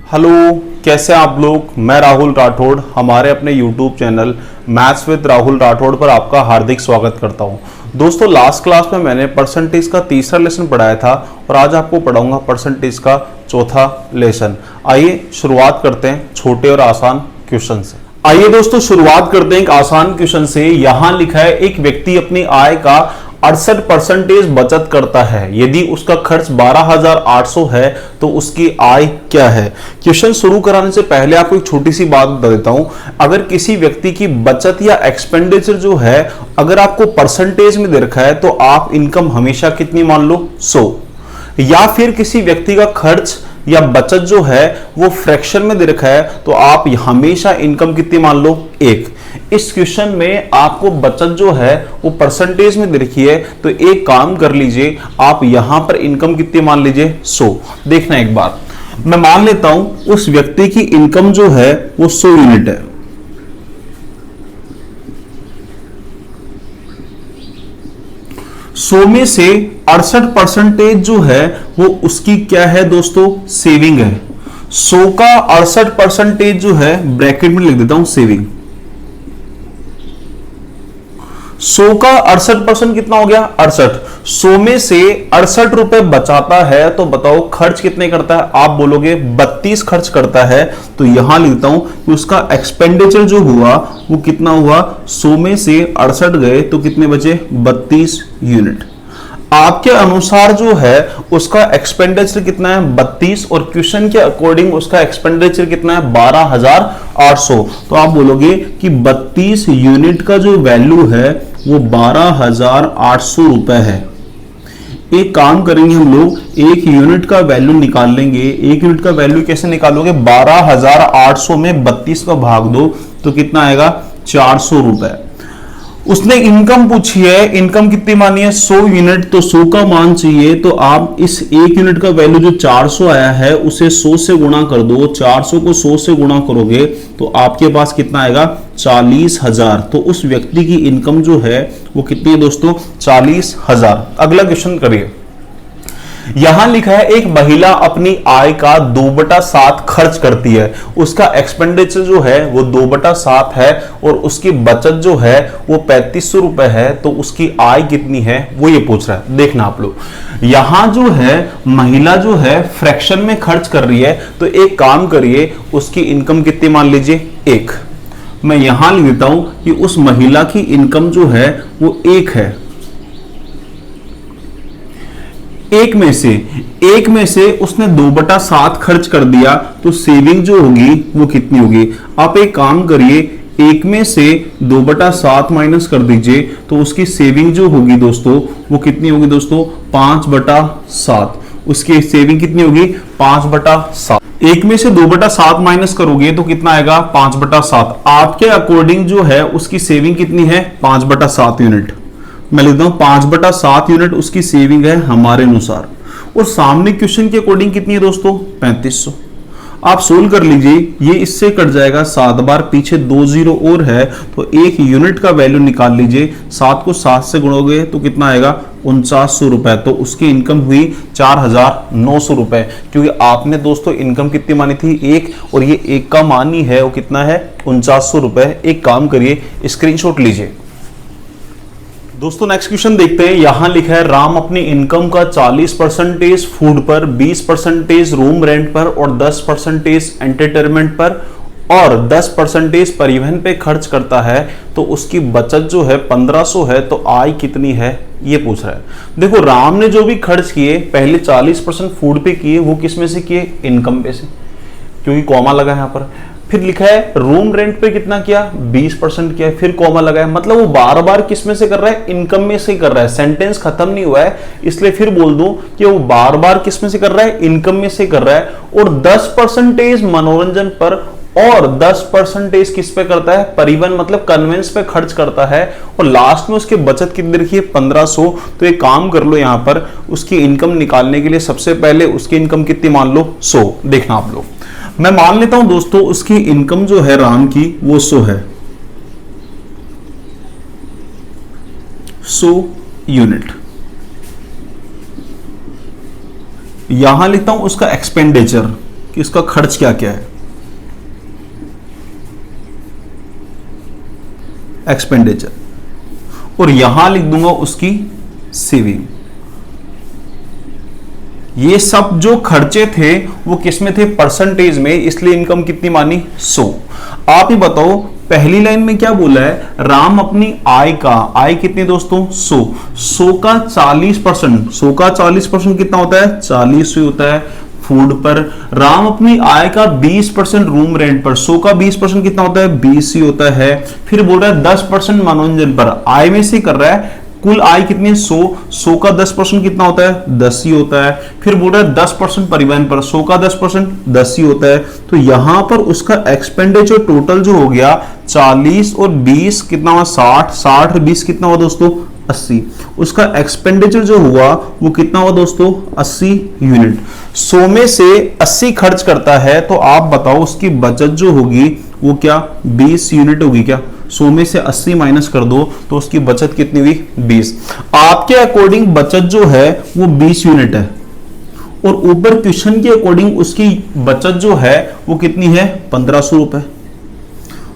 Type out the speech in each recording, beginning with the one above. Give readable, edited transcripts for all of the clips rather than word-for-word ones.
Hello, कैसे आप लोग। मैं राहुल राठौड़ हमारे अपने YouTube channel maths with Rahul Rathore पर आपका हार्दिक स्वागत करता हूं। दोस्तों, लास्ट क्लास में मैंने परसेंटेज का तीसरा लेसन पढ़ाया था और आज आपको पढ़ाऊंगा परसेंटेज का चौथा लेसन। आइए शुरुआत करते हैं छोटे और आसान क्वेश्चन से। आइए दोस्तों शुरुआत करते हैं एक आसान क्वेश्चन से। यहां लिखा है एक व्यक्ति अपनी आय का 68% बचत करता है। यदि उसका खर्च 12,800 है तो उसकी आय क्या है। क्वेश्चन शुरू कराने से पहले आपको एक छोटी सी बात बता देता हूं। अगर किसी व्यक्ति की बचत या एक्सपेंडिचर जो है अगर आपको परसेंटेज में दे रखा है तो आप इनकम हमेशा कितनी मान लो 100, या फिर किसी व्यक्ति का खर्च या बचत जो है वो फ्रैक्शन में दे रखा है तो आप हमेशा इनकम कितनी मान लो 1। इस क्वेश्चन में आपको बचत जो है वो परसेंटेज में दे रखी है तो एक काम कर लीजिए, आप यहां पर इनकम कितनी मान लीजिए 100। देखना एक बार, मैं मान लेता हूं उस व्यक्ति की इनकम जो है वो 100 यूनिट है। 100 में से 68% जो है वो उसकी क्या है दोस्तों, सेविंग है। 100 का 68% जो है ब्रैकेट में लिख देता हूं सेविंग। 100 का 68% कितना हो गया 68। 100 में से 68 रुपए बचाता है तो बताओ खर्च कितने करता है। आप बोलोगे 32 खर्च करता है तो यहां लिखता हूं कि उसका एक्सपेंडिचर जो हुआ वो कितना हुआ। 100 में से 68 गए तो कितने बचे 32 यूनिट। आपके अनुसार जो है उसका एक्सपेंडिचर कितना है 32 और क्वेश्चन के अकॉर्डिंग उसका एक्सपेंडिचर कितना है 12,800। तो आप बोलोगे कि 32 यूनिट का जो वैल्यू है वो 12,800 रुपए है। एक काम करेंगे हम लोग, एक यूनिट का वैल्यू निकाल लेंगे। एक यूनिट का वैल्यू कैसे निकालोगे, 12,800 में 32 का भाग दो तो कितना आएगा 400 रुपए। उसने इनकम पूछी है, इनकम कितनी मानी है 100 यूनिट, तो 100 का मान चाहिए तो आप इस एक यूनिट का वैल्यू जो 400 आया है उसे 100 से गुणा कर दो। 400 को 100 से गुणा करोगे तो आपके पास कितना आएगा 40,000। तो उस व्यक्ति की इनकम जो है वो कितनी है दोस्तों 40,000। अगला क्वेश्चन करिए। यहां लिखा है एक महिला अपनी आय का 2/7 खर्च करती है। उसका एक्सपेंडिचर जो है वो 2/7 है और उसकी बचत जो है वो 3500 रुपए है। तो उसकी आय कितनी है वो ये पूछ रहा है। देखना आप लोग, यहां जो है महिला जो है फ्रैक्शन में खर्च कर रही है तो एक काम करिए, उसकी इनकम कितनी मान लीजिए 1। मैं यहां लिख देता हूं कि उस महिला की इनकम जो है वो 1 है। एक में से उसने 2/7 खर्च कर दिया तो सेविंग जो होगी वो कितनी होगी। आप एक काम करिए, 1 में से 2/7 माइनस कर दीजिए तो उसकी सेविंग जो होगी दोस्तों वो कितनी होगी दोस्तों 5/7। उसकी सेविंग कितनी होगी 5/7। 1 में से 2/7 माइनस करोगे तो कितना आएगा 5/7। आपके अकॉर्डिंग जो है उसकी सेविंग कितनी है 5/7 यूनिट। मैं लिखता हूं 5/7 यूनिट उसकी सेविंग है हमारे अनुसार। और सामने क्वेश्चन के अकॉर्डिंग कितनी है दोस्तों 3500। आप सोल्व कर लीजिए, ये इससे कट जाएगा 7 बार, पीछे 2 जीरो और है तो एक यूनिट का वैल्यू निकाल लीजिए। 7 को 7 से गुणोगे तो कितना आएगा 4900 रुपए। तो उसकी इनकम हुई 4,900 रुपए। क्योंकि आपने दोस्तों इनकम कितनी मानी थी 1 और ये 1 का मान ही है वो कितना है 4900 रुपए। एक काम करिए स्क्रीनशॉट लीजिए। दोस्तों नेक्स्ट क्वेश्चन देखते हैं। यहां लिखा है राम अपनी इनकम का 40% फूड पर, 20% रूम रेंट पर और 10% एंटरटेनमेंट पर और 10% परिवहन पे खर्च करता है तो उसकी बचत जो है 1500 है। तो आय कितनी है ये पूछ रहा है। देखो, राम ने जो भी खर्च किए पहले 40% फूड पे किए, वो किस में से किए इनकम पे से, क्योंकि कॉमा लगा है यहां पर। फिर लिखा है रूम रेंट पे कितना किया 20% किया, फिर कॉमा लगाया। मतलब वो बार बार किस में से कर रहा है इनकम में से कर रहा है। सेंटेंस खत्म नहीं हुआ है इसलिए फिर बोल दूं कि वो बार बार किस में से कर रहा है इनकम में से कर रहा है। और 10% मनोरंजन पर और 10% किस पे करता है परिवहन मतलब कन्वेंस पे खर्च करता है। और लास्ट में उसकी बचत कितनी रखी है 1500। तो एक काम कर लो, यहां पर उसकी इनकम निकालने के लिए सबसे पहले उसकी इनकम कितनी मान लो 100। देखना आप लोग, मैं मान लेता हूं दोस्तों उसकी इनकम जो है राम की वो 100 है, 100 यूनिट। यहां लिखता हूं उसका एक्सपेंडिचर कि उसका खर्च क्या क्या है, एक्सपेंडिचर, और यहां लिख दूंगा उसकी सेविंग। ये सब जो खर्चे थे वो किस में थे, परसेंटेज में, इसलिए इनकम कितनी मानी 100। आप ही बताओ पहली लाइन में क्या बोला है, राम अपनी आय का, आय कितनी दोस्तों 100 का 40%, 100 का 40% कितना होता है 40 होता है फूड पर। राम अपनी आय का 20% रूम रेंट पर, 100 का 20% कितना होता है 20 ही होता है। फिर बोल रहा है 10% मनोरंजन पर, आय में से कर रहा है, कुल आय कितनी है 100 का 10% कितना होता है 10 ही होता है। फिर बोल रहा है 10% परिवहन पर, 100 का 10% 10 ही होता है। तो यहां पर उसका एक्सपेंडिचर टोटल जो हो गया 40 और 20 कितना हुआ 60, 60 और 20 कितना हुआ दोस्तों 80। उसका एक्सपेंडिचर जो हुआ वो कितना हुआ दोस्तों 80 यूनिट। 100 में से 80 खर्च करता है, तो आप बताओ उसकी बचत जो होगी वो क्या 20 यूनिट होगी क्या। 100 में से 80 माइनस कर दो तो उसकी बचत कितनी हुई 20। आपके अकॉर्डिंग बचत जो है वो 20 यूनिट है, और ऊपर क्वेश्चन के अकॉर्डिंग उसकी बचत जो है वो कितनी है 1500 रुपए।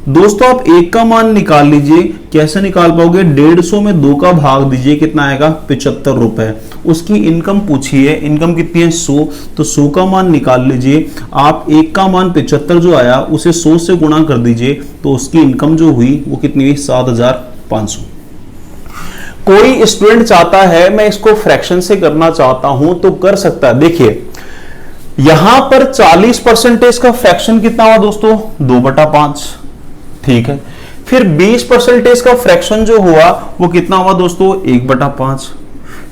दोस्तों आप एक का मान निकाल लीजिए, कैसे निकाल पाओगे, 150 में 2 का भाग दीजिए, कितना आएगा 75 रुपए। उसकी इनकम पूछी है, इनकम कितनी है 100, तो 100 का मान निकाल लीजिए आप। एक का मान 75 जो आया उसे 100 से गुणा कर दीजिए, तो उसकी इनकम जो हुई वो कितनी हुई 7500। कोई स्टूडेंट चाहता है मैं इसको फ्रैक्शन से करना चाहता हूं तो कर सकता है। देखिए यहां पर 40% का फ्रैक्शन कितना हुआ दोस्तों 2/5, ठीक है। फिर 20% का फ्रैक्शन जो हुआ वो कितना हुआ दोस्तों 1/5।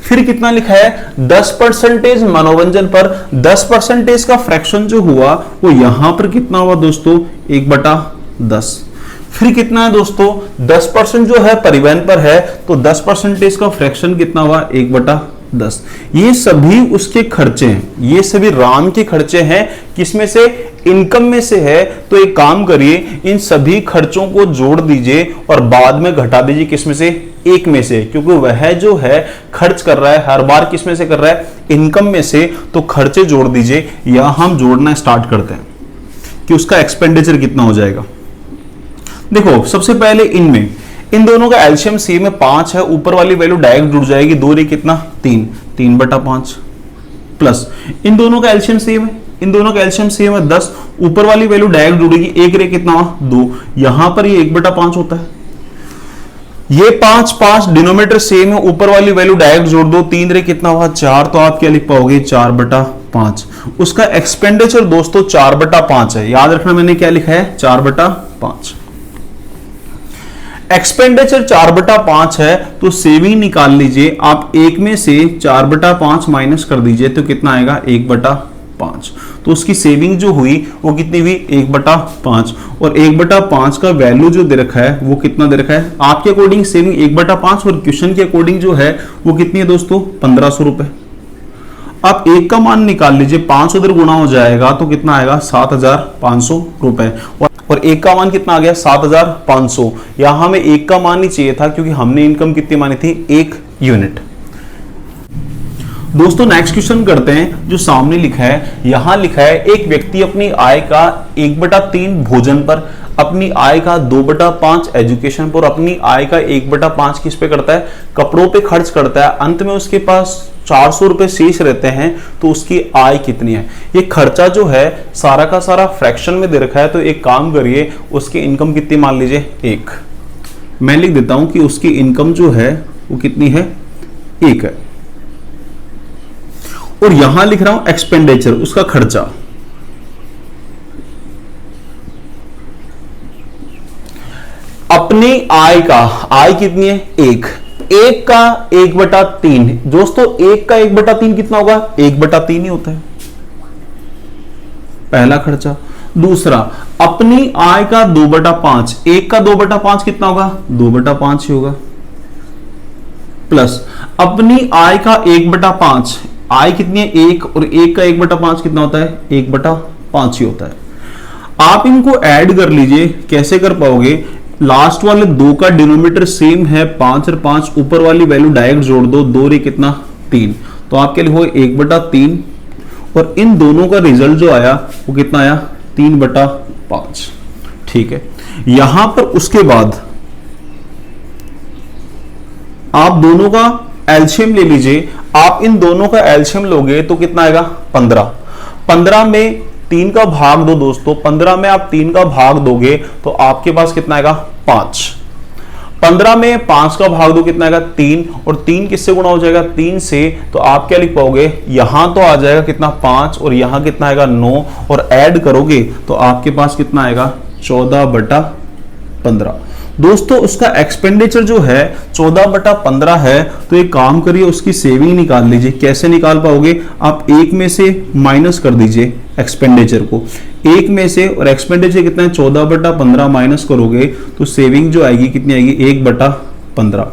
फिर कितना लिखा है 10% मनोरंजन पर, 10% का फ्रैक्शन जो हुआ वो यहां पर कितना हुआ दोस्तों 1/10। फिर कितना है दोस्तों 10% जो है परिवहन पर है, तो 10% का फ्रैक्शन कितना हुआ 1/10। ये सभी उसके खर्चे हैं, ये सभी राम के खर्चे हैं, किसमें से इनकम में से है। तो एक काम करिए इन सभी खर्चों को जोड़ दीजिए और बाद में घटा दीजिए किसमें से एक में से, क्योंकि वह जो है खर्च कर रहा है हर बार किसमें से कर रहा है इनकम में से। तो खर्चे जोड़ दीजिए, या हम जोड़ना स्टार्ट करते हैं कि उसका एक्सपेंडिचर कितना हो जाएगा। देखो सबसे पहले इनमें इन दोनों का एलसीएम सी में 5 है, ऊपर वाली वैल्यू डायरेक्ट जुड़ जाएगी, 2 रे कितना 3/5 प्लस इन दोनों का एलसीएम सेम है, इन दोनों का एलसीएम सेम है 10, ऊपर वाली वैल्यू डायरेक्ट जुड़ेगी, 1 रे कितना हुआ 2, यहां पर ये 1/5 होता है। ये 5 डिनोमिनेटर सेम है, ऊपर वाली वैल्यू डायरेक्ट जोड़ दो, 3 रे कितना हुआ 4, तो आप क्या लिख पाओगे 4/5। उसका एक्सपेंडिचर दोस्तों 4/5 है, याद रखना मैंने क्या लिखा है 4/5। एक्सपेंडिचर 4/5 है, तो सेविंग निकाल लीजिए आप। एक में से 4/5 माइनस कर दीजिए तो कितना आएगा 1/5। तो उसकी सेविंग जो हुई वो कितनी हुई 1/5, और 1/5 का वैल्यू जो दे रखा है वो कितना दे रखा है आपके अकॉर्डिंग सेविंग 1/5, और क्वेश्चन के अकॉर्डिंग जो है वो कितनी है दोस्तों 1500 रुपए। आप एक का मान निकाल लीजिए, 5 उधर गुणा हो जाएगा तो कितना आएगा 7500 रुपए, और एक का मान कितना आ गया 7500। यहां हमें एक का मान ही चाहिए था क्योंकि हमने इनकम कितनी मानी थी 1 यूनिट। दोस्तों नेक्स्ट क्वेश्चन करते हैं, जो सामने लिखा है, यहां लिखा है एक व्यक्ति अपनी आय का 1/3 भोजन पर, अपनी आय का 2/5 एजुकेशन पर, अपनी आय का 1/5 किस पे करता है कपड़ों पे खर्च करता है, अंत में उसके पास 400 रुपए शेष रहते हैं, तो उसकी आय कितनी है। ये खर्चा जो है सारा का सारा फ्रैक्शन में दे रखा है, तो एक काम करिए उसकी इनकम कितनी मान लीजिए 1। मैं लिख देता हूं कि उसकी इनकम जो है वो कितनी है 1 है, और यहां लिख रहा हूं एक्सपेंडिचर उसका खर्चा। अपनी आय का, आय कितनी है 1 का 1/3 दोस्तों, 1 का 1/3 कितना होगा 1/3 ही होता है, पहला खर्चा। दूसरा अपनी आय का 2/5, 1 का 2/5 कितना होगा 2/5 ही होगा, प्लस अपनी आय का 1/5, आय कितनी है 1, और 1 का 1/5 कितना होता है 1/5 ही होता है। आप इनको ऐड कर लीजिए, कैसे कर पाओगे, लास्ट वाले 2 का डिनोमिनेटर सेम है 5 और 5, ऊपर वाली वैल्यू डायरेक्ट जोड़ दो, 2 रे कितना 3, तो आप क्या लिखोगे 1/3, और इन दोनों का रिजल्ट जो आया वो कितना आया, 3/5। ठीक है, यहां पर उसके बाद आप दोनों का एलसीएम ले लीजिए। आप इन दोनों का एलसीएम लोगे तो कितना आएगा, 15। 15 में 3 का भाग दो दोस्तों, 15 में आप 3 का भाग दोगे तो आपके पास कितना आएगा, 5। 15 में 5 का भाग दो कितना आएगा, 3, और 3 किससे गुणा हो जाएगा, 3 से। तो आप क्या लिख पाओगे, यहां तो आ जाएगा कितना, 5, और यहां कितना आएगा, 9, और ऐड करोगे तो आपके पास कितना आएगा, 14/15। दोस्तों उसका एक्सपेंडिचर जो है 14/15 है, तो एक काम करिए उसकी सेविंग निकाल लीजिए। कैसे निकाल पाओगे, आप एक में से माइनस कर दीजिए एक्सपेंडिचर को, एक में से, और एक्सपेंडिचर कितना है, 14/15 माइनस करोगे तो सेविंग जो आएगी कितनी आएगी, 1/15।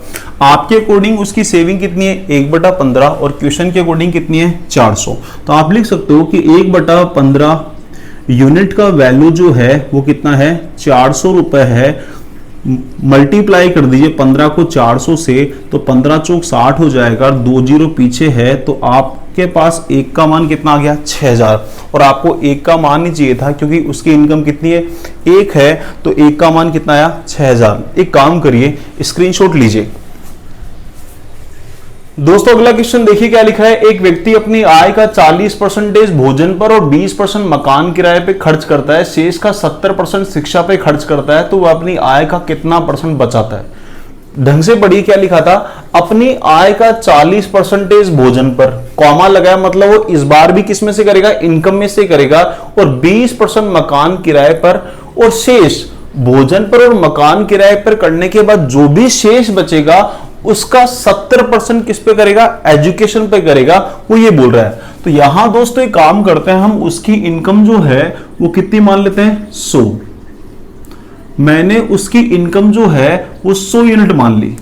आपके अकॉर्डिंग उसकी सेविंग कितनी है, 1/15, और क्वेश्चन के अकॉर्डिंग कितनी है, 400। तो आप लिख सकते हो कि 1/15 यूनिट का वैल्यू जो है वो कितना है, 400 रुपए है। मल्टीप्लाई कर दीजिए 15 को 400 से, तो 15 चौक 60 हो जाएगा, 2 जीरो पीछे है, तो आपके पास एक का मान कितना आ गया, 6000। और आपको एक का मान ही चाहिए था क्योंकि उसकी इनकम कितनी है, 1 है, तो एक का मान कितना आया, 6000। एक काम करिए, स्क्रीनशॉट लीजिए। दोस्तों अगला क्वेश्चन देखिए क्या लिखा है, एक व्यक्ति अपनी आय का 40% भोजन पर और 20% मकान किराए पे खर्च करता है, शेष का 70% शिक्षा पे खर्च करता है, तो वह अपनी आय का कितना % बचाता है। ढंग से पढ़िए क्या लिखा था, अपनी आय का 40% भोजन पर, कॉमा लगाया, मतलब वो इस बार भी किस में से करेगा, इनकम में से करेगा, और 20% मकान किराए पर, और शेष भोजन पर और मकान किराए पर करने के बाद जो भी शेष बचेगा उसका 70% किस पे करेगा, एजुकेशन पे करेगा, वो ये बोल रहा है। तो यहां दोस्तों एक काम करते हैं, हम उसकी इनकम जो है वो कितनी मान लेते हैं, 100। मैंने उसकी इनकम जो है वो 100 यूनिट मान ली।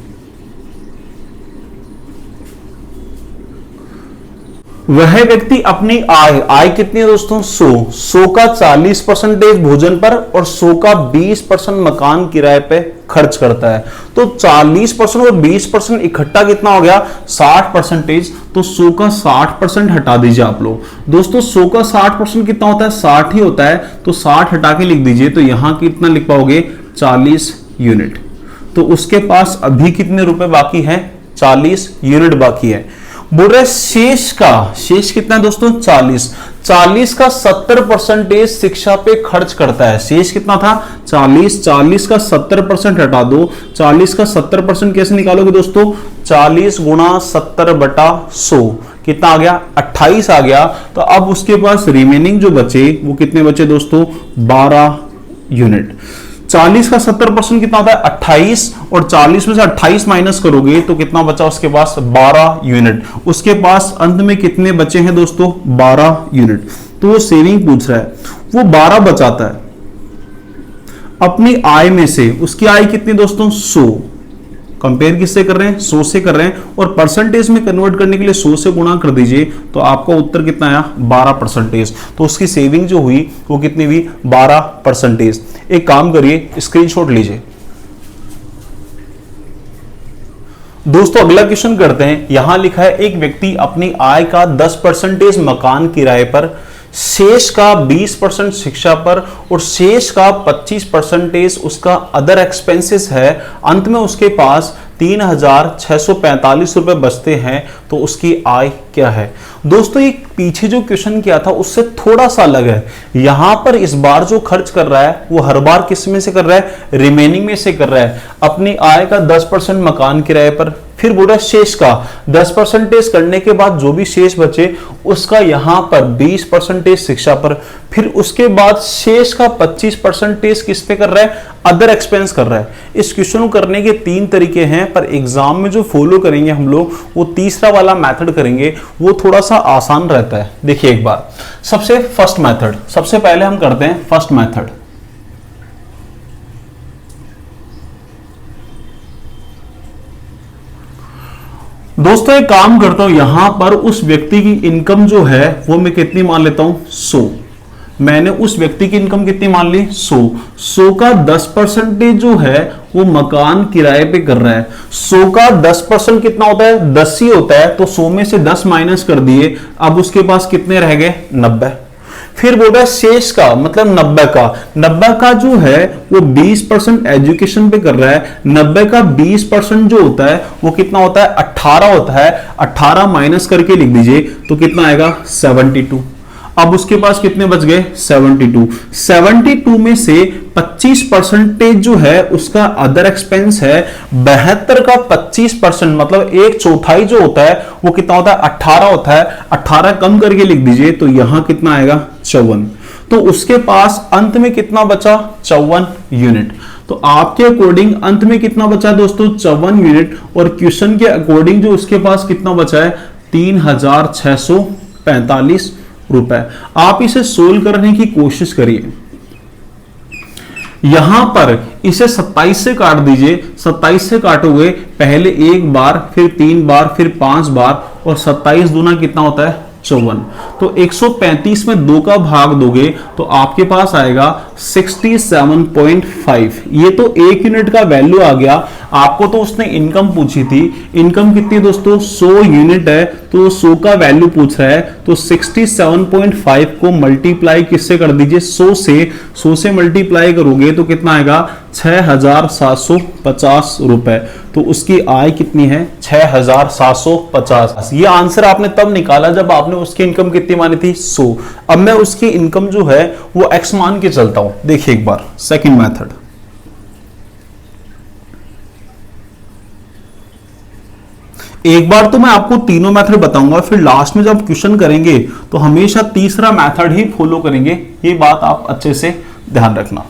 वह व्यक्ति अपनी आय कितनी है दोस्तों, 100 का 40% भोजन पर और 100 का 20% मकान किराए पे खर्च करता है। तो 40% और 20% इकट्ठा कितना हो गया, 60%। तो 100 का 60% हटा दीजिए आप लोग। दोस्तों 100 का 60% कितना होता है, 60 ही होता है, तो 60 हटा के लिख दीजिए। तो यहां कितना लिख पाओगे, 40 यूनिट। तो उसके पास अभी कितने रुपए बाकी हैं, 40 यूनिट बाकी है। बोल रहे शेष कितना है दोस्तों, 40 का 70% शिक्षा पे खर्च करता है। शेष कितना था, 40 का 70% हटा दो। 40 का 70% कैसे निकालोगे दोस्तों, 40 गुणा 70/100 कितना आ गया, 28 आ गया। तो अब उसके पास रिमेनिंग जो बचे वो कितने बचे दोस्तों, 12 यूनिट। 40 का 70% कितना होता है, 28, और 40 में से 28 माइनस करोगे तो कितना बचा उसके पास, 12 यूनिट। उसके पास अंत में कितने बचे हैं दोस्तों, 12 यूनिट। तो वो सेविंग पूछ रहा है, वो 12 बचाता है अपनी आय में से। उसकी आय कितनी दोस्तों, 100। कंपेयर किससे कर रहे हैं, 100 से कर रहे हैं, और परसेंटेज में कन्वर्ट करने के लिए 100 से गुणा कर दीजिए, तो आपका उत्तर कितना आया, 12%। तो उसकी सेविंग जो हुई वो कितनी हुई, 12%। एक काम करिए, स्क्रीनशॉट लीजिए। दोस्तों अगला क्वेश्चन करते हैं। यहां लिखा है, एक व्यक्ति अपनी आय का 10% मकान किराए पर, शेष का 20% शिक्षा पर और शेष का 25% उसका अदर एक्सपेंसेस है। अंत में उसके पास 3645 रुपए बचते हैं, तो उसकी आय क्या है। दोस्तों ये पीछे जो क्वेश्चन किया था उससे थोड़ा सा अलग है। यहां पर इस बार जो खर्च कर रहा है वो हर बार किस में से कर रहा है, रिमेनिंग में से कर रहा है। अपनी आय का 10% मकान किराए पर, फिर बोल रहा है शेष का 10% करने के बाद जो भी शेष बचे उसका यहां पर 20% शिक्षा पर, फिर उसके बाद शेष का 25% किस पे कर रहा है, अदर एक्सपेंस कर रहा है। इस क्वेश्चन को करने के 3 तरीके हैं, पर एग्जाम में जो फॉलो करेंगे हम लोग वो तीसरा वाला मेथड करेंगे, वो थोड़ा सा आसान रहता है। देखिए एक बार, सबसे फर्स्ट मेथड, सबसे पहले हम करते हैं फर्स्ट मेथड। दोस्तों एक काम करता हूं, यहां पर उस व्यक्ति की इनकम जो है वो मैं कितनी मान लेता हूं, 100। मैंने उस व्यक्ति की इनकम कितनी मान ली, 100 का 10% जो है वो मकान किराए पे कर रहा है। 100 का 10% कितना होता है? 10 ही होता है। तो 100 में से 10 माइनस कर दिए, अब उसके पास कितने रह गए? 90। फिर बोल रहा है शेष का, मतलब 90 का जो है वो 20% एजुकेशन पे कर रहा है। 90 का 20% जो होता है वो कितना होता है? 18 होता है। 18 माइनस करके लिख दीजिए तो कितना आएगा? 72। अब उसके पास कितने बच गए? 72। 72 में से 25% जो है उसका अदर एक्सपेंस है। 72 का 25% मतलब 1/4 जो होता है वो कितना होता है? 18 होता है। 18 कम करके लिख दीजिए तो यहां कितना आएगा? 54। तो उसके पास अंत में कितना बचा? 54 यूनिट। तो आपके अकॉर्डिंग अंत में कितना बचा दोस्तों? 54 यूनिट। और क्वेश्चन के अकॉर्डिंग जो उसके पास कितना बचा है? 3645 रुपए। आप इसे सोल्व करने की कोशिश करिए। यहां पर इसे 27 से काट दीजिए। 27 से काटोगे, पहले एक बार, फिर 3 बार, फिर 5 बार, और 27 दूना कितना होता है? 54। तो 135 में 2 का भाग दोगे तो आपके पास आएगा 67.5। ये तो 1 यूनिट का वैल्यू आ गया। आपको तो उसने इनकम पूछी थी। इनकम कितनी दोस्तों? 100 यूनिट है, तो 100 का वैल्यू पूछ रहा है। तो 67.5 को मल्टीप्लाई किससे कर दीजिए? 100 से मल्टीप्लाई करोगे तो कितना आएगा? 6750 रुपए। तो उसकी आय कितनी है? 6750। ये आंसर आपने तब निकाला जब आपने उसकी इनकम कितनी मानी थी? 100। अब मैं उसकी इनकम जो है वो x मान के चलता हूं। देखिए एक बार सेकंड मेथड। एक बार तो मैं आपको तीनों मेथड बताऊंगा, फिर लास्ट में जब क्वेश्चन करेंगे तो हमेशा तीसरा मेथड ही फॉलो करेंगे। ये बात आप अच्छे से ध्यान रखना।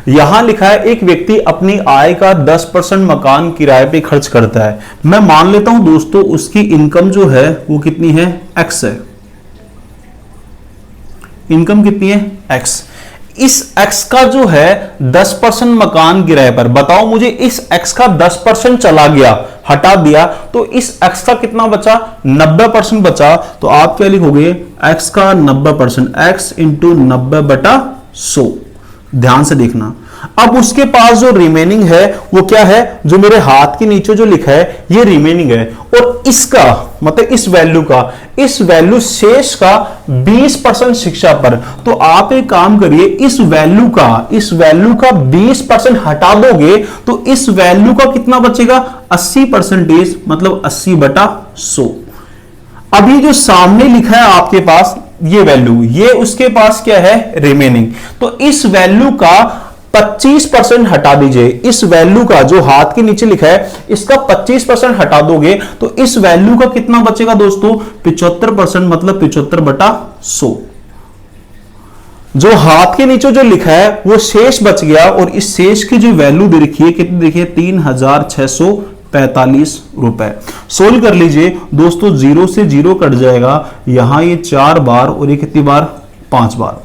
यहां लिखा है एक व्यक्ति अपनी आय का 10% मकान किराए पे खर्च करता है। मैं मान लेता हूं दोस्तों उसकी इनकम जो है वो कितनी है? x है। इनकम कितनी है? x। इस x का जो है 10% मकान किराए पर, बताओ मुझे इस x का 10% चला गया, हटा दिया, तो इस x का कितना बचा? 90% बचा। तो आप क्या लिखोगे? x का 90%, x इंटू 90/100। ध्यान से देखना। अब उसके पास जो रिमेनिंग है वो क्या है? जो मेरे हाथ के नीचे जो लिखा है ये रिमेनिंग है। और इसका मतलब इस वैल्यू का, इस वैल्यू शेष का 20% शिक्षा पर। तो आप एक काम करिए, इस वैल्यू का 20% हटा दोगे तो इस वैल्यू का कितना बचेगा? 80%, मतलब 80/100। अभी जो सामने लिखा है आपके पास ये वैल्यू, ये उसके पास क्या है? रिमेनिंग। तो इस वैल्यू का 25% हटा दीजिए। इस वैल्यू का जो हाथ के नीचे लिखा है इसका 25% हटा दोगे तो इस वैल्यू का कितना बचेगा दोस्तों? 75%, मतलब 75/100। जो हाथ के नीचे जो लिखा है वो शेष बच गया। और इस शेष की जो वैल्यू देखिए कितनी, देखिए 3645 रुपए। सोल्व कर लीजिए दोस्तों। 0 से 0 कट जाएगा। यहां ये 4 बार और ये कितनी बार? 5 बार।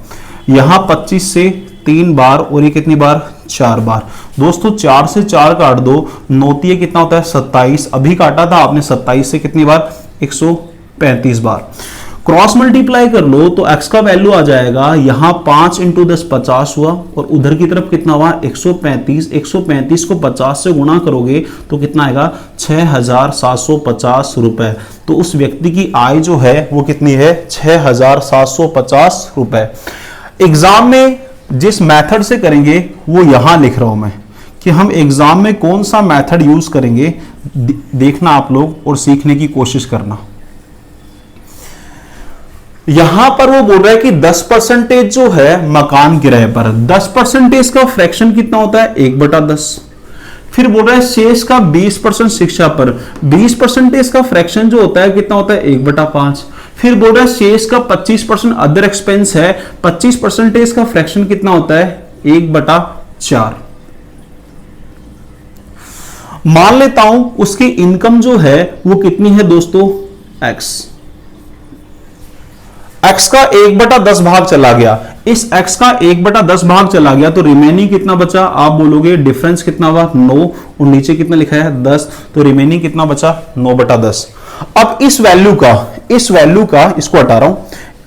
यहां 25 से 3 बार और ये कितनी बार? 4 बार। दोस्तों 4 से 4 काट दो, 9 कितना होता है? 27। अभी काटा था आपने 27 से कितनी बार? 135 बार। क्रॉस मल्टीप्लाई कर लो तो x का वैल्यू आ जाएगा यहां 5 × 10 50 हुआ, और उधर की तरफ कितना हुआ? 135। 135 को 50 से गुणा करोगे तो कितना आएगा? 6750 रुपए। तो उस व्यक्ति की आय जो है वो कितनी है? 6750 रुपए। एग्जाम में जिस मेथड से करेंगे वो यहां लिख रहा हूं मैं कि हम एग्जाम में कौन सा मेथड यूज करेंगे। देखना आप लोग और सीखने की कोशिश करना। यहां पर वो बोल रहा है कि 10% जो है मकान किराए पर, 10% का फ्रैक्शन कितना होता है? 1/10। फिर बोल रहा है शेष का 20% शिक्षा पर, 20% का फ्रैक्शन जो होता है कितना होता है? 1/5। फिर बोल रहा है शेष का 25% अदर एक्सपेंस है, 25% का फ्रैक्शन कितना होता है? 1/4। मान लेता हूं उसकी इनकम जो है वो कितनी है दोस्तों? x। x का 1/10 भाग चला गया। इस x का 1/10 भाग चला गया तो रिमेनिंग कितना बचा? आप बोलोगे डिफरेंस कितना हुआ? 9। और नीचे कितना लिखा है? 10। तो रिमेनिंग कितना बचा? 9/10। अब इस वैल्यू का इसको हटा रहा हूं,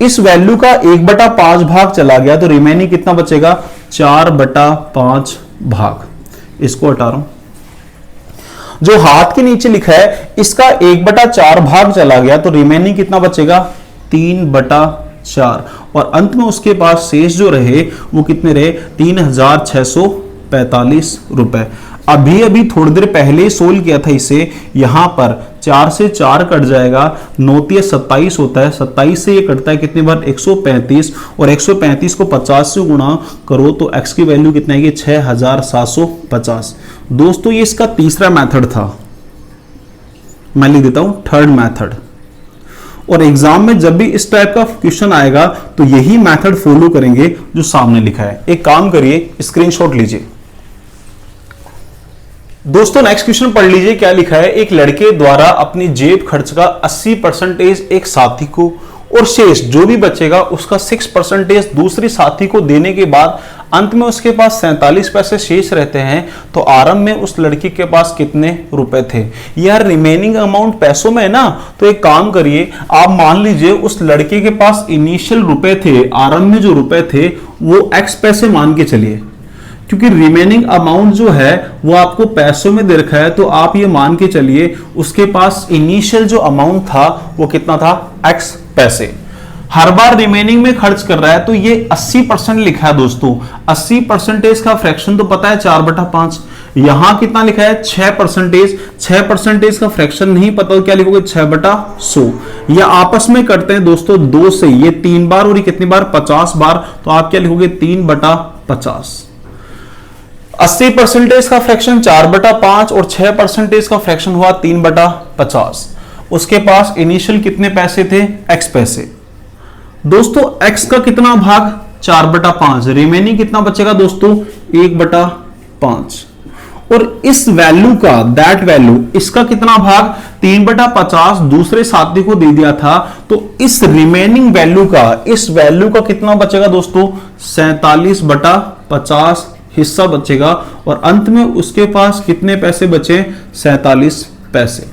इस वैल्यू का 1/5 भाग चला गया तो रिमेनिंग कितना बचेगा? 4/5 भाग। इसको हटा रहा हूं। जो हाथ के नीचे लिखा है इसका 1/4 भाग चला गया तो रिमेनिंग कितना बचेगा, 3/4, और अंत में उसके पास शेष जो रहे वो कितने रहे, 3645 रुपए। अभी अभी थोड़ी देर पहले सोल्व किया था इसे, यहां पर 4 से 4 कट जाएगा, 9 × 27 होता है, 27 से ये कटता है कितनी बार, 135, और 135 को 50 से गुणा करो तो x की वैल्यू कितना है, 6750। दोस्तों ये इसका तीसरा मेथड था, मैं लिख देता हूं थर्ड मेथड। और एग्जाम में जब भी इस टाइप का क्वेश्चन आएगा तो यही मेथड फॉलो करेंगे जो सामने लिखा है। एक काम करिए, स्क्रीनशॉट लीजिए। दोस्तों नेक्स्ट क्वेश्चन पढ़ लीजिए क्या लिखा है। एक लड़के द्वारा अपनी जेब खर्च का 80% एक साथी को और शेष जो भी बचेगा उसका 6% दूसरे साथी को देने के बाद अंत में उसके पास 47 पैसे शेष रहते हैं, तो आरंभ में उस लड़की के पास कितने रुपए थे। यार रिमेनिंग अमाउंट पैसों में है ना, तो एक काम करिए, आप मान लीजिए उस लड़के के पास इनिशियल रुपए थे, आरंभ में जो रुपए थे वो x पैसे मान के चलिए, क्योंकि रिमेनिंग अमाउंट जो है वो आपको पैसों में दे रखा है, तो आप ये मान के चलिए उसके पास इनिशियल जो अमाउंट था वो कितना था, x पैसे। हर बार रिमेनिंग में खर्च कर रहा है, तो ये 80% लिखा है दोस्तों। 80% का फ्रैक्शन तो पता है 4/5। यहां कितना लिखा है 6%। 6% का फ्रैक्शन नहीं पता तो क्या लिखोगे, 6/100। या आपस में करते हैं दोस्तों 2 से, ये 3 बार और ये कितनी बार, 50 बार, तो आप क्या लिखोगे 3/50। 80% का फ्रैक्शन 4/5 और 6% का फ्रैक्शन हुआ 3/50। उसके पास इनिशियल कितने पैसे थे, x पैसे। दोस्तों x का कितना भाग, 4/5, रिमेनिंग कितना बचेगा दोस्तों, 1/5। और इस वैल्यू का, दैट वैल्यू, इसका कितना भाग, 3/50 दूसरे साथी को दे दिया था, तो इस रिमेनिंग वैल्यू का, इस वैल्यू का कितना बचेगा दोस्तों, 47/50 हिस्सा बचेगा, और अंत में उसके पास कितने पैसे बचे, 47 पैसे।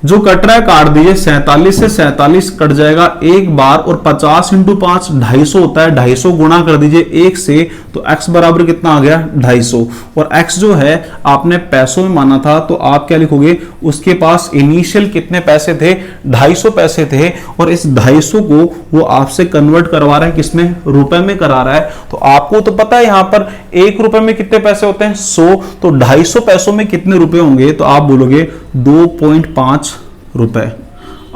जो कट रहा है काट दीजिए, 47 से 47 कट जाएगा एक बार, और 50 × 5 250 होता है, 250 गुणा कर दीजिए 1 से, तो x बराबर कितना आ गया, 250। और x जो है आपने पैसों में माना था, तो आप क्या लिखोगे, उसके पास इनिशियल कितने पैसे थे, 250 पैसे थे, और इस 250 को वो आपसे कन्वर्ट करवा रहा है, किसमें, रुपए में करा रहा है। तो आपको तो पता है यहां पर 1 रुपए में कितने पैसे होते हैं, 100, तो 250 पैसों में कितने रुपए होंगे, तो आप बोलोगे 2.5 रुपए।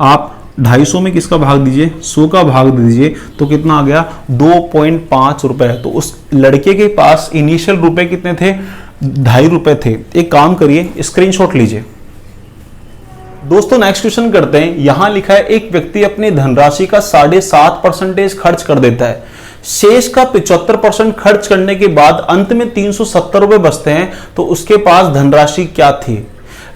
आप 250 में किसका भाग दीजिए, 100 का भाग दीजिए, तो कितना आ गया, 2.5 रुपए। तो उस लड़के के पास इनिशियल रुपए कितने थे, 2.5 रुपए थे। एक काम करिए, स्क्रीनशॉट लीजिए। दोस्तों नेक्स्ट क्वेश्चन करते हैं। यहां लिखा है एक व्यक्ति अपनी धनराशि का 7.5% खर्च कर देता है, शेष का 75% खर्च करने के बाद अंत में 370 रुपए बचते हैं, तो उसके पास धनराशि क्या थी।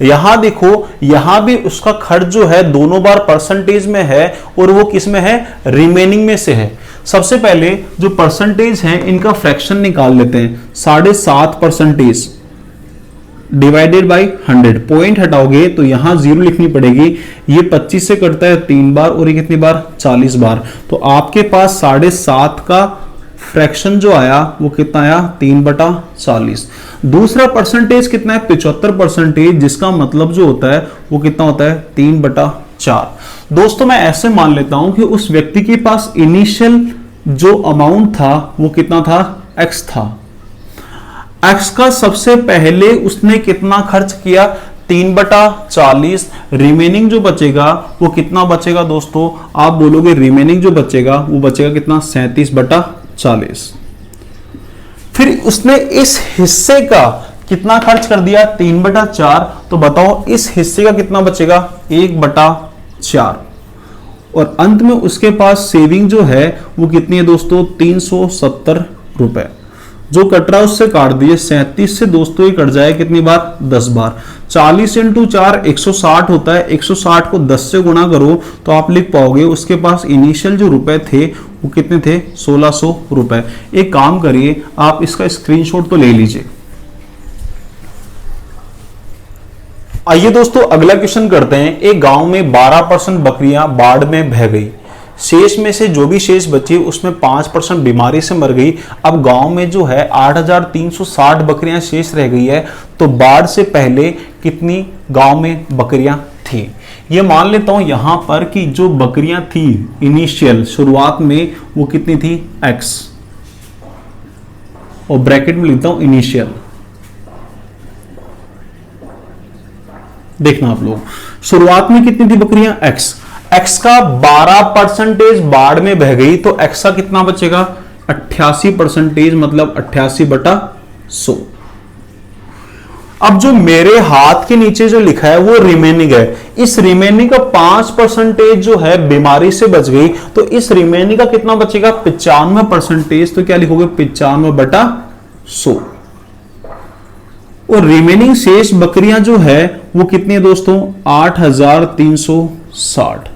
यहां देखो, यहां भी उसका खर्च जो है दोनों बार परसेंटेज में है, और वो किस में है, रिमेनिंग में से है। सबसे पहले जो परसेंटेज है इनका फ्रैक्शन निकाल लेते हैं। 7.5% डिवाइडेड बाई 100, पॉइंट हटाओगे तो यहां 0 लिखनी पड़ेगी। ये 25 से कटता है 3 बार, और ये कितनी बार, 40 बार। तो आपके पास 7.5 का फ्रैक्शन जो आया वो कितना आया, 3/40। दूसरा परसेंटेज कितना है, 75%, जिसका मतलब जो होता है वो कितना होता है, 3/4। दोस्तों मैं ऐसे मान लेता हूं कि उस व्यक्ति के पास इनिशियल जो अमाउंट था वो कितना था, x था। x का सबसे पहले उसने कितना खर्च किया, 3/40। रिमेनिंग जो बचेगा वो कितना बचेगा दोस्तों, आप बोलोगे रिमेनिंग जो बचेगा वो बचेगा कितना, 37/40। फिर उसने इस हिस्से का कितना खर्च कर दिया, 3/4। तो बताओ इस हिस्से का कितना बचेगा, 1/4। और अंत में उसके पास सेविंग जो है वो कितनी है दोस्तों, 370 रुपए। जो कट रहा है उससे काट दिए, 37 से दोस्तों ये कट जाए कितनी बार, 10 बार। 40 × 4 160 होता है, 160 को 10 से गुणा करो तो आप लिख पाओगे उसके पास इनिशियल जो रुपए थे वो कितने थे, 1600 रुपए। एक काम करिए, आप इसका स्क्रीनशॉट तो ले लीजिए। आइए दोस्तों अगला क्वेश्चन करते हैं। एक गांव में 12% बकरियां बाढ़ में बह गई। शेष में से जो भी शेष बची उसमें 5% बीमारी से मर गई। अब गांव में जो है 8,360 बकरियां शेष रह गई है। तो बाढ़ से पहले कितनी गांव में बकरियां थी? ये मान लेता हूं यहां पर कि जो बकरियां थी इनिशियल शुरुआत में वो कितनी थी x, और ब्रैकेट में लिखता हूं इनिशियल। देखना आप लोग, शुरुआत में कितनी थी बकरियां x का 12% बाढ़ में बह गई तो x का कितना बचेगा 88%, मतलब 88/100। अब जो मेरे हाथ के नीचे जो लिखा है वो रिमेनिंग है। इस रिमेनिंग का 5% जो है बीमारी से बच गई, तो इस रिमेनिंग का कितना बचेगा 95%। तो क्या लिखोगे 95/100। और रिमेनिंग शेष बकरियां जो है वो कितनी है दोस्तों 8,360।